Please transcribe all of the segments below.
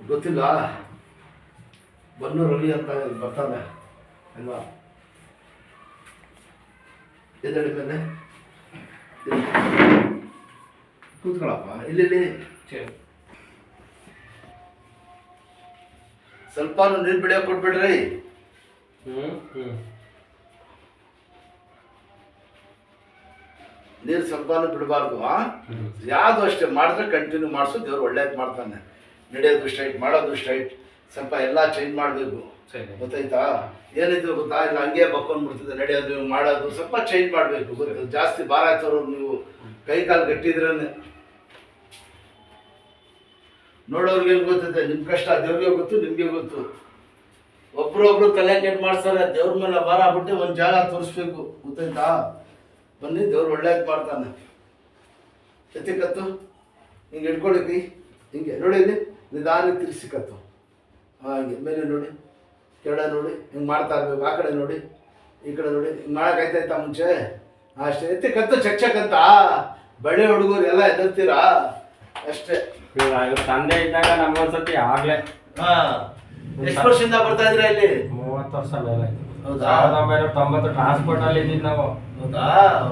ಗೊತ್ತಿಲ್ಲ. ಬನ್ನೂರಲ್ಲಿ ಅಂತ ಬರ್ತಾನೆ ಅಲ್ವಾ? ಎದಡಿ ಮೇಲೆ ಕೂತ್ಕೊಳ್ಳಪ್ಪ. ಇಲ್ಲಿ ಸ್ವಲ್ಪ ನೀರು ಬಿಡಿಯೋಕೆ ಕೊಟ್ಬಿಡ್ರಿ. ನೀರು ಸ್ವಲ್ಪನೂ ಬಿಡಬಾರ್ದು. ಯಾವುದು ಅಷ್ಟೇ ಮಾಡಿದ್ರೆ ಕಂಟಿನ್ಯೂ ಮಾಡಿಸು, ದೇವ್ರು ಒಳ್ಳೇದು ಮಾಡ್ತಾನೆ. ನಡೆಯೋದು ಸ್ಟ್ರೈಟ್, ಮಾಡೋದು ಸ್ಟ್ರೈಟ್, ಸ್ವಲ್ಪ ಎಲ್ಲ ಚೇಂಜ್ ಮಾಡಬೇಕು. ಗೊತ್ತಾಯ್ತಾ? ಏನಿದ್ರು ಗೊತ್ತಾ, ಇಲ್ಲ ಹಂಗೆ ಬಕ್ಕೊಂಡ್ಬಿಡ್ತದೆ ನಡೆಯೋದು ಮಾಡೋದು, ಸ್ವಲ್ಪ ಚೇಂಜ್ ಮಾಡಬೇಕು. ಗೊತ್ತು, ಜಾಸ್ತಿ ಭಾರ ಆಯ್ತವ್ರು ನೀವು ಕೈ ಕಾಲು ಗಟ್ಟಿದ್ರೆ ನೋಡೋರ್ಗೆ ಏನು ಗೊತ್ತಿದೆ, ನಿಮ್ಮ ಕಷ್ಟ ದೇವ್ರಿಗೆ ಗೊತ್ತು, ನಿಮಗೆ ಗೊತ್ತು. ಒಬ್ರೊಬ್ರು ತಲೆ ಕೆಟ್ಟು ಮಾಡ್ತಾರೆ, ದೇವ್ರ ಮೇಲೆ ಭಾರ ಬಿಟ್ಟು ಒಂದು ಜಾಗ ತೋರಿಸ್ಬೇಕು. ಗೊತ್ತಾಯ್ತಾ? ಬನ್ನಿ, ದೇವ್ರು ಒಳ್ಳೇದು ಮಾಡ್ತಾನೆ. ಎತ್ತಿಕತ್ತು ಹಿಂಗೆ ಇಟ್ಕೊಳ್ಳಿ, ಹಿಂಗೆ ನೋಡಿ, ಇಲ್ಲಿ ನಿಧಾನ ತಿರ್ಸಿಕತ್ತು. ಹಾಗೆ ಮೇಲೆ ನೋಡಿ, ಕೆಳಗಡೆ ನೋಡಿ, ಹಿಂಗೆ ಮಾಡ್ತಾ ಇರ್ಬೇಕು. ಆ ಕಡೆ ನೋಡಿ, ಈ ಕಡೆ ನೋಡಿ, ಹಿಂಗೆ ಮಾಡೋಕ್ಕಾಯ್ತಾಯ್ತಾ ಮುಂಚೆ? ಅಷ್ಟೇ. ಎತ್ತಿಕತ್ತು ಚಕ್ ಅಂತ ಬಳೆ ಹುಡುಗರು ಎಲ್ಲ ಎದುರ್ತೀರಾ ಅಷ್ಟೇ. ತಂದೆ ಇದ್ದಾಗ ನಮ್ಗೊಂದ್ಸತಿ ಆಗ್ಲೇ ಎಷ್ಟು ವರ್ಷದಿಂದ ಬರ್ತಾ ಇದ್ರೆ ಇಲ್ಲಿ? 30 ವರ್ಷ ಮೇಲೆ. ಹೌದಾ? 1990 ಟ್ರಾನ್ಸ್ಪೋರ್ಟ್ ಅಲ್ಲಿ ಇದ್ದಿದ್ದು ನಾವು. ಹೌದಾ?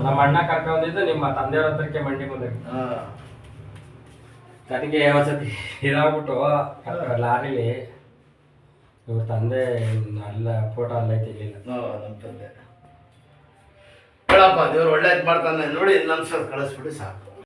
ನಮ್ಮ ಅಣ್ಣ ಕರ್ಕೊಂಡಿದ್ದು ನಿಮ್ಮ ತಂದೆಯವ್ರ ಹತ್ರಕ್ಕೆ ಮಂಡಿ ಮುಂದೆ. ನನಗೆ ಒಂದ್ಸತಿ ಇದಾಗ್ಬಿಟ್ಟು ಲಾರಿಲಿ ಇವ್ರ ತಂದೆ ಅಲ್ಲ ಫೋಟೋ ಅಲ್ಲೇ ತೆಗಿಲಿಲ್ಲ. ನಮ್ಮ ತಂದೆ ಹೇಳಪ್ಪ, ದೇವ್ರು ಒಳ್ಳೇದು ಮಾಡ್ತಾನೆ ನೋಡಿ. ಇನ್ನೊಂದ್ಸಲ ಕಳಿಸ್ಬಿಡಿ ಸಾಕು.